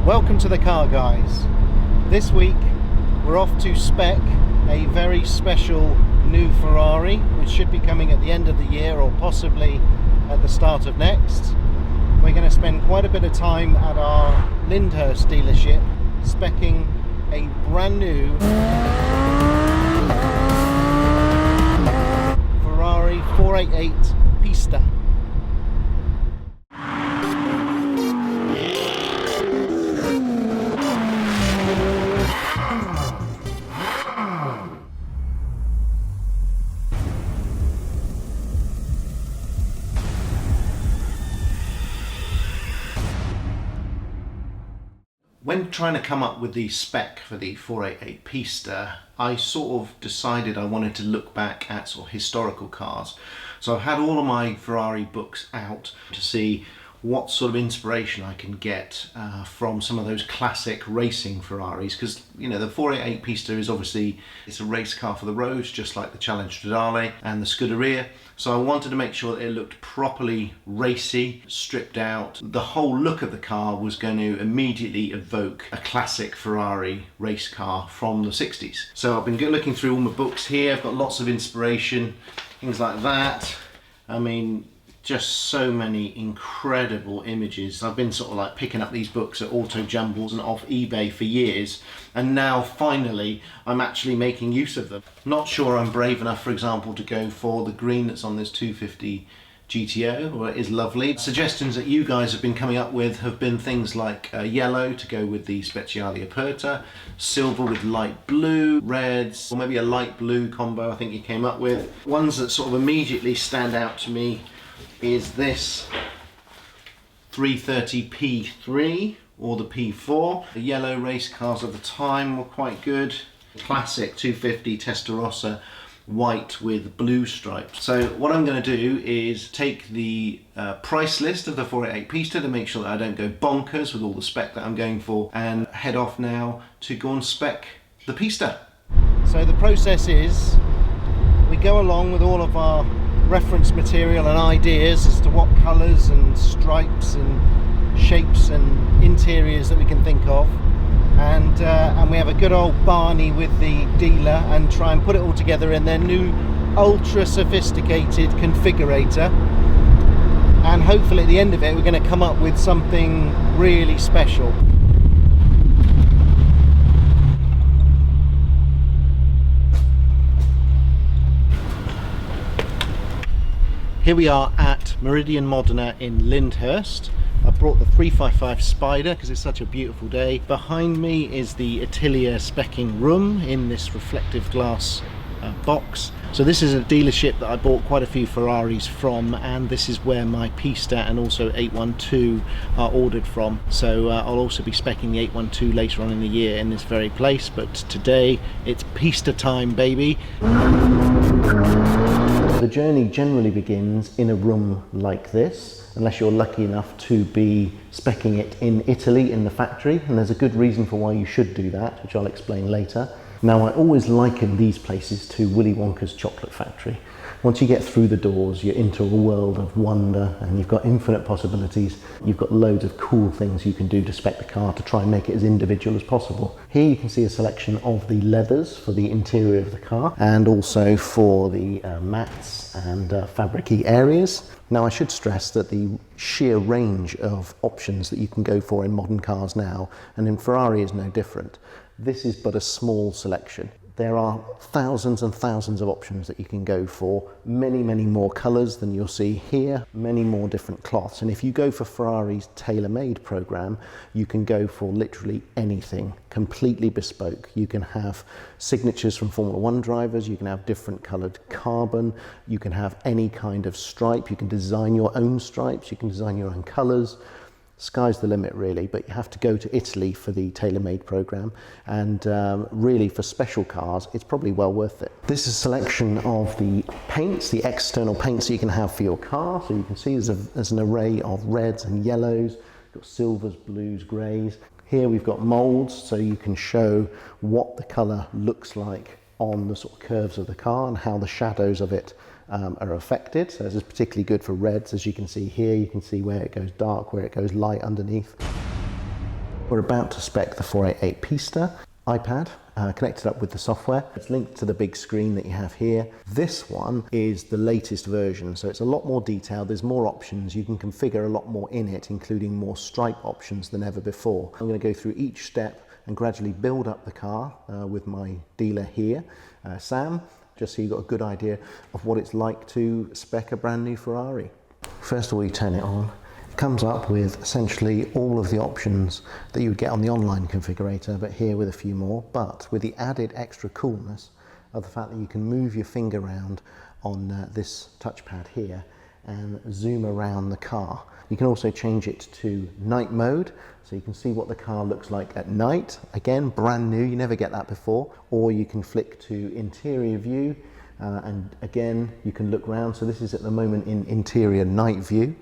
Welcome to the Car Guys. This week we're off to spec a very special new Ferrari which should be coming at the end of the year or possibly at the start of next. We're going to spend quite a bit of time at our Lyndhurst dealership speccing a brand new Ferrari 488 Pista. When trying to come up with the spec for the 488 Pista, I sort of decided I wanted to look back at sort of historical cars. So I've had all of my Ferrari books out to see what sort of inspiration I can get from some of those classic racing Ferraris, because you know the 488 Pista is obviously, it's a race car for the roads, just like the Challenge Stradale and the Scuderia. So I wanted to make sure that it looked properly racy, stripped out. The whole look of the car was going to immediately evoke a classic Ferrari race car from the 60s. So I've been looking through all my books here. I've got lots of inspiration, things like that. I mean, just so many incredible images. I've been sort of like picking up these books at auto jumbles and off eBay for years, and now finally I'm actually making use of them. Not sure I'm brave enough, for example, to go for the green that's on this 250 GTO, or it is lovely. Suggestions that you guys have been coming up with have been things like yellow to go with the Speciale Aperta, silver with light blue, reds, or maybe a light blue combo I think you came up with. Ones that sort of immediately stand out to me is this 330 P3 or the P4. The yellow race cars of the time were quite good. Classic 250 Testarossa white with blue stripes. So what I'm going to do is take the price list of the 488 Pista to make sure that I don't go bonkers with all the spec that I'm going for, and head off now to go and spec the Pista. So the process is we go along with all of our reference material and ideas as to what colours and stripes and shapes and interiors that we can think of, and we have a good old Barney with the dealer and try and put it all together in their new ultra sophisticated configurator, and hopefully at the end of it we're going to come up with something really special. Here we are at Meridian Modena in Lyndhurst. I brought the 355 Spider because it's such a beautiful day. Behind me is the Atelier speccing room in this reflective glass box. So this is a dealership that I bought quite a few Ferraris from, and this is where my Pista and also 812 are ordered from. So I'll also be speccing the 812 later on in the year in this very place, but today it's Pista time, baby. The journey generally begins in a room like this, unless you're lucky enough to be speccing it in Italy in the factory, and there's a good reason for why you should do that, which I'll explain later. Now, I always liken these places to Willy Wonka's chocolate factory. Once you get through the doors, you're into a world of wonder and you've got infinite possibilities. You've got loads of cool things you can do to spec the car to try and make it as individual as possible. Here you can see a selection of the leathers for the interior of the car, and also for the mats and fabric-y areas. Now, I should stress that the sheer range of options that you can go for in modern cars now, and in Ferrari, is no different. This is but a small selection. There are thousands and thousands of options that you can go for, many more colours than you'll see here, many more different cloths. And if you go for Ferrari's tailor-made program, you can go for literally anything, completely bespoke. You can have signatures from Formula One drivers, you can have different coloured carbon, you can have any kind of stripe, you can design your own stripes, you can design your own colours. Sky's the limit, really, but you have to go to Italy for the tailor-made program, and really for special cars it's probably well worth it. This is a selection of the paints, the external paints that you can have for your car. So you can see there's an array of reds and yellows, got silvers, blues, greys. Here we've got molds, so you can show what the colour looks like on the sort of curves of the car and how the shadows of it are affected. So this is particularly good for reds. As you can see here, you can see where it goes dark, where it goes light underneath. We're about to spec the 488 Pista iPad, connected up with the software. It's linked to the big screen that you have here. This one is the latest version, so it's a lot more detailed. There's more options. You can configure a lot more in it, including more stripe options than ever before. I'm going to go through each step and gradually build up the car with my dealer here, Sam, just so you've got a good idea of what it's like to spec a brand new Ferrari. First of all, you turn it on. It comes up with essentially all of the options that you would get on the online configurator, but here with a few more, but with the added extra coolness of the fact that you can move your finger around on this touchpad here and zoom around the car. You can also change it to night mode, so you can see what the car looks like at night. Again, brand new, you never get that before. Or you can flick to interior view, and again, you can look around. So this is at the moment in interior night view.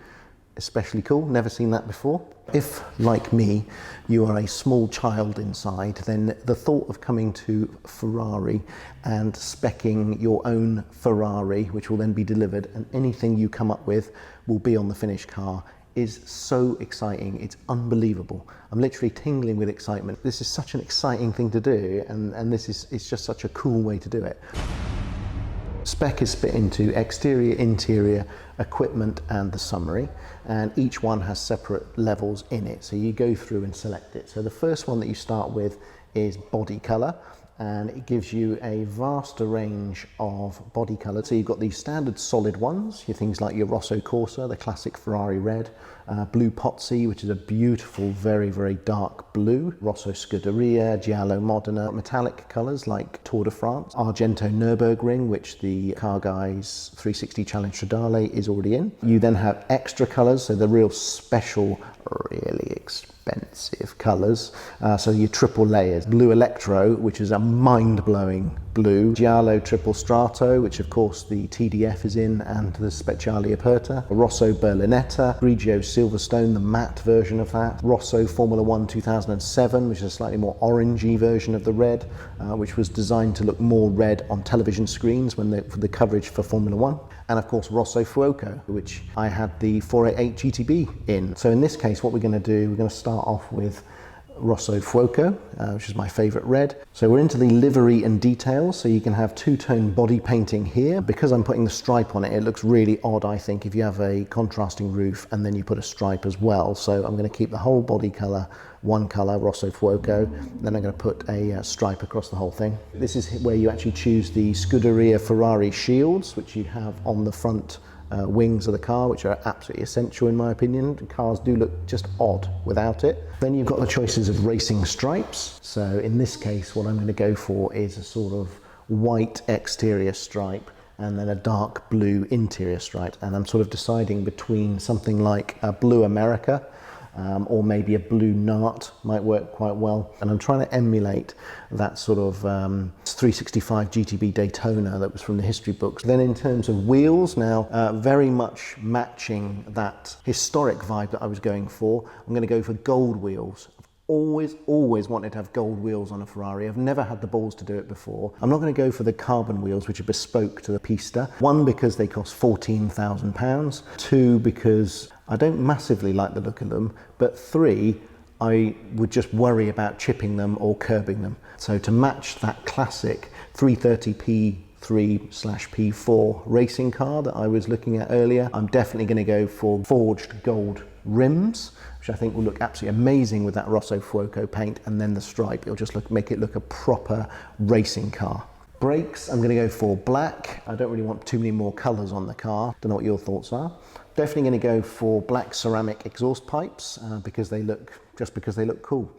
Especially cool, never seen that before. If, like me, you are a small child inside, then the thought of coming to Ferrari and speccing your own Ferrari, which will then be delivered, and anything you come up with will be on the finished car, is so exciting. It's unbelievable. I'm literally tingling with excitement. This is such an exciting thing to do, and it's just such a cool way to do it. Spec is split into exterior, interior, equipment and the summary, and each one has separate levels in it, so you go through and select it. So the first one that you start with is body colour, and it gives you a vaster range of body colours. So you've got these standard solid ones, your things like your Rosso Corsa, the classic Ferrari red, blue Pozzi, which is a beautiful, very, very dark blue, Rosso Scuderia, Giallo Modena, metallic colours like Tour de France, Argento Nürburgring, which the Car Guys 360 Challenge Stradale is already in. You then have extra colours, so the real special, really expensive colours, so your triple layers, blue Electro, which is a mind-blowing blue, Giallo Triple Strato, which of course the TDF is in, and the Speciale Aperta, Rosso Berlinetta, Grigio Silverstone, the matte version of that, Rosso Formula 1 2007, which is a slightly more orangey version of the red, which was designed to look more red on television screens when for the coverage for Formula 1, and of course Rosso Fuoco, which I had the 488 GTB in. So in this case, what we're going to do, we're going to start off with Rosso Fuoco, which is my favourite red. So we're into the livery and details, so you can have two-tone body painting here. Because I'm putting the stripe on it, it looks really odd, I think, if you have a contrasting roof and then you put a stripe as well. So I'm going to keep the whole body colour one colour, Rosso Fuoco, then I'm going to put a stripe across the whole thing. This is where you actually choose the Scuderia Ferrari shields, which you have on the front wings of the car, which are absolutely essential in my opinion. Cars do look just odd without it. Then you've got the choices of racing stripes. So in this case, what I'm going to go for is a sort of white exterior stripe and then a dark blue interior stripe. And I'm sort of deciding between something like a blue America, or maybe a blue Nart might work quite well. And I'm trying to emulate that sort of 365 GTB Daytona that was from the history books. Then in terms of wheels, now very much matching that historic vibe that I was going for, I'm going to go for gold wheels. Always wanted to have gold wheels on a Ferrari. I've never had the balls to do it before. I'm not going to go for the carbon wheels, which are bespoke to the Pista. One, because they cost £14,000. Two, because I don't massively like the look of them. But three, I would just worry about chipping them or curbing them. So to match that classic 330p3/P4 racing car that I was looking at earlier, I'm definitely going to go for forged gold rims, which I think will look absolutely amazing with that Rosso Fuoco paint, and then the stripe, it'll just make it look a proper racing car. Brakes, I'm going to go for black. I don't really want too many more colours on the car. Don't know what your thoughts are. Definitely going to go for black ceramic exhaust pipes because they look cool.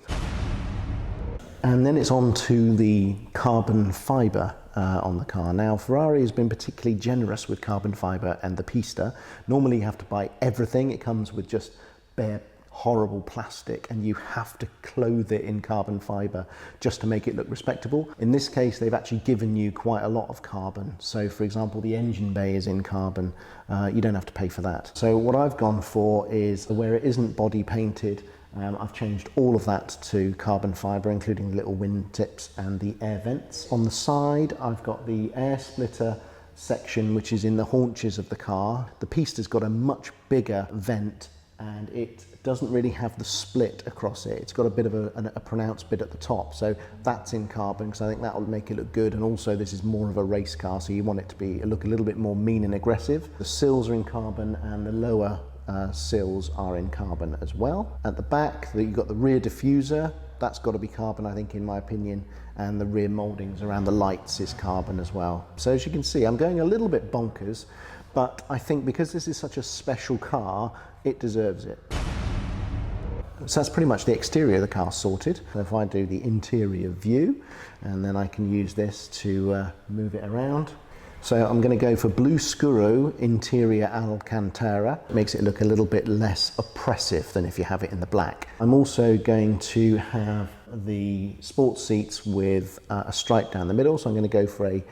And then it's on to the carbon fibre on the car. Now, Ferrari has been particularly generous with carbon fibre and the Pista. Normally you have to buy everything. It comes with just bare horrible plastic and you have to clothe it in carbon fibre just to make it look respectable. In this case, they've actually given you quite a lot of carbon. So for example, the engine bay is in carbon. You don't have to pay for that. So what I've gone for is where it isn't body painted, I've changed all of that to carbon fibre, including the little wind tips and the air vents. On the side, I've got the air splitter section, which is in the haunches of the car. The Pista's got a much bigger vent and it doesn't really have the split across it. It's got a bit of a pronounced bit at the top, so that's in carbon because I think that will make it look good. And also this is more of a race car, so you want it to look a little bit more mean and aggressive. The sills are in carbon and the lower sills are in carbon as well. At the back, you've got the rear diffuser. That's got to be carbon, I think, in my opinion, and the rear mouldings around the lights is carbon as well. So as you can see, I'm going a little bit bonkers, but I think because this is such a special car, it deserves it. So that's pretty much the exterior of the car sorted. So if I do the interior view, and then I can use this to move it around. So I'm going to go for blue scuro interior Alcantara. It makes it look a little bit less oppressive than if you have it in the black. I'm also going to have the sports seats with a stripe down the middle. So I'm going to go for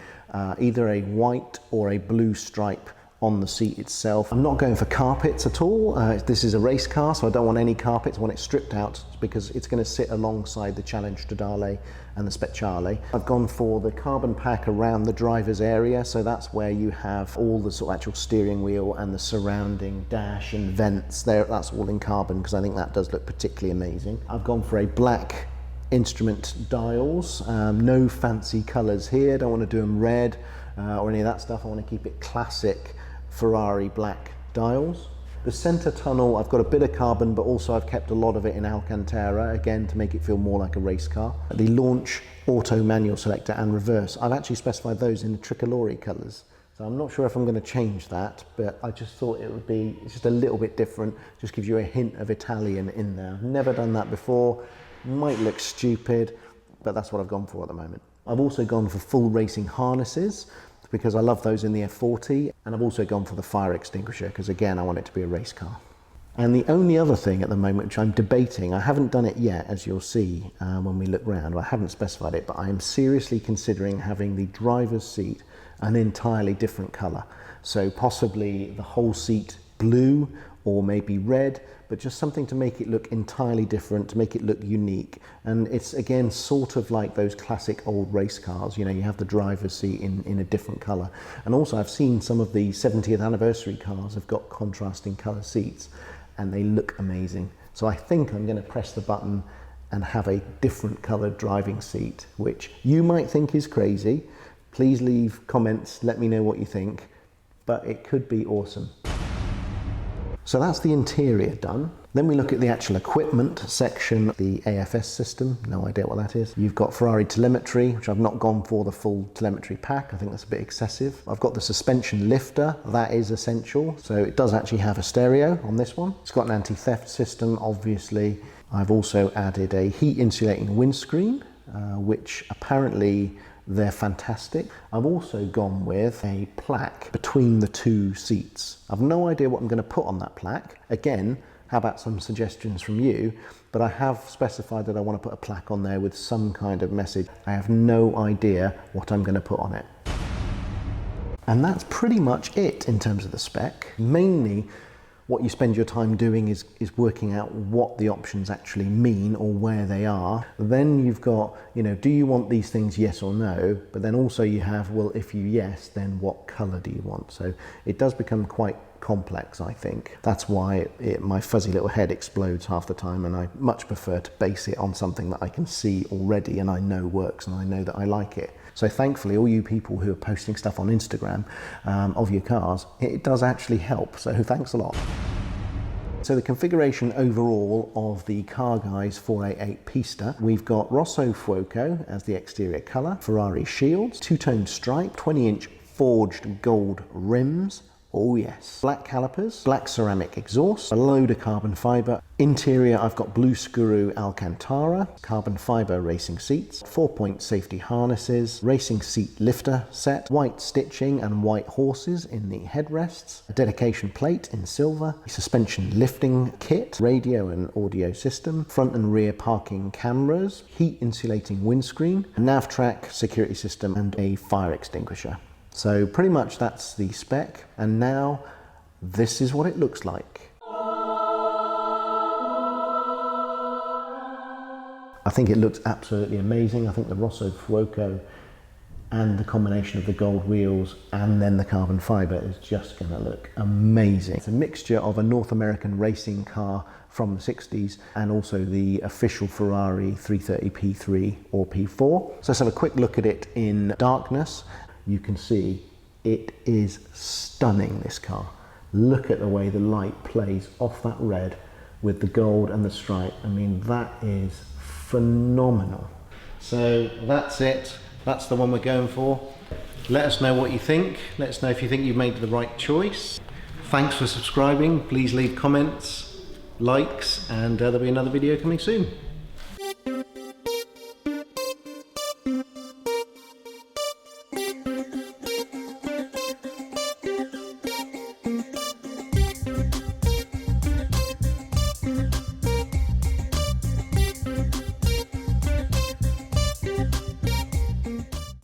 either a white or a blue stripe on the seat itself. I'm not going for carpets at all. This is a race car, so I don't want any carpets. I want it stripped out because it's going to sit alongside the Challenge Stradale and the Speciale. I've gone for the carbon pack around the driver's area, so that's where you have all the sort of actual steering wheel and the surrounding dash and vents there. That's all in carbon because I think that does look particularly amazing. I've gone for a black instrument dials, no fancy colors here. Don't want to do them red or any of that stuff. I want to keep it classic Ferrari black dials. The center tunnel, I've got a bit of carbon, but also I've kept a lot of it in Alcantara, again, to make it feel more like a race car. The launch, auto, manual selector and reverse, I've actually specified those in the tricolore colors. So I'm not sure if I'm going to change that, but I just thought it would be just a little bit different, just gives you a hint of Italian in there. I've never done that before, might look stupid, but that's what I've gone for at the moment. I've also gone for full racing harnesses, because I love those in the F40, and I've also gone for the fire extinguisher because again I want it to be a race car. And the only other thing at the moment which I'm debating, I haven't done it yet as you'll see when we look round, I haven't specified it, but I am seriously considering having the driver's seat an entirely different colour. So possibly the whole seat blue or maybe red, but just something to make it look entirely different, to make it look unique. And it's again sort of like those classic old race cars, you know, you have the driver's seat in a different colour. And also I've seen some of the 70th anniversary cars have got contrasting colour seats and they look amazing. So I think I'm going to press the button and have a different coloured driving seat, which you might think is crazy. Please leave comments, let me know what you think, but it could be awesome. So that's the interior done. Then we look at the actual equipment section, the AFS system, no idea what that is. You've got Ferrari telemetry, which I've not gone for the full telemetry pack. I think that's a bit excessive. I've got the suspension lifter, that is essential. So it does actually have a stereo on this one. It's got an anti-theft system, obviously. I've also added a heat insulating windscreen, which apparently they're fantastic. I've also gone with a plaque between the two seats. I've no idea what I'm going to put on that plaque. Again, how about some suggestions from you? But I have specified that I want to put a plaque on there with some kind of message. I have no idea what I'm going to put on it. And that's pretty much it in terms of the spec. Mainly, what you spend your time doing is working out what the options actually mean or where they are. Then you've got, you know, do you want these things, yes or no? But then also you have, well, if you yes, then what color do you want? So it does become quite complex, I think. That's why my fuzzy little head explodes half the time, and I much prefer to base it on something that I can see already and I know works and I know that I like it. So thankfully, all you people who are posting stuff on Instagram of your cars, it does actually help. So thanks a lot. So the configuration overall of the Car Guys 488 Pista, we've got Rosso Fuoco as the exterior colour, Ferrari shields, two-tone stripe, 20-inch forged gold rims, oh yes, black calipers, black ceramic exhaust, a load of carbon fibre. Interior, I've got blue screw Alcantara, carbon fibre racing seats, 4-point safety harnesses, racing seat lifter set, white stitching and white horses in the headrests, a dedication plate in silver, suspension lifting kit, radio and audio system, front and rear parking cameras, heat insulating windscreen, a nav track security system and a fire extinguisher. So pretty much that's the spec, and now this is what it looks like. I think it looks absolutely amazing. I think the Rosso Fuoco and the combination of the gold wheels and then the carbon fibre is just going to look amazing. It's a mixture of a North American racing car from the 60s and also the official Ferrari 330 P3 or P4. So let's have a quick look at it in darkness. You can see it is stunning, this car. Look at the way the light plays off that red with the gold and the stripe. I mean, that is phenomenal. So that's it. That's the one we're going for. Let us know what you think. Let us know if you think you've made the right choice. Thanks for subscribing. Please leave comments, likes, and there'll be another video coming soon.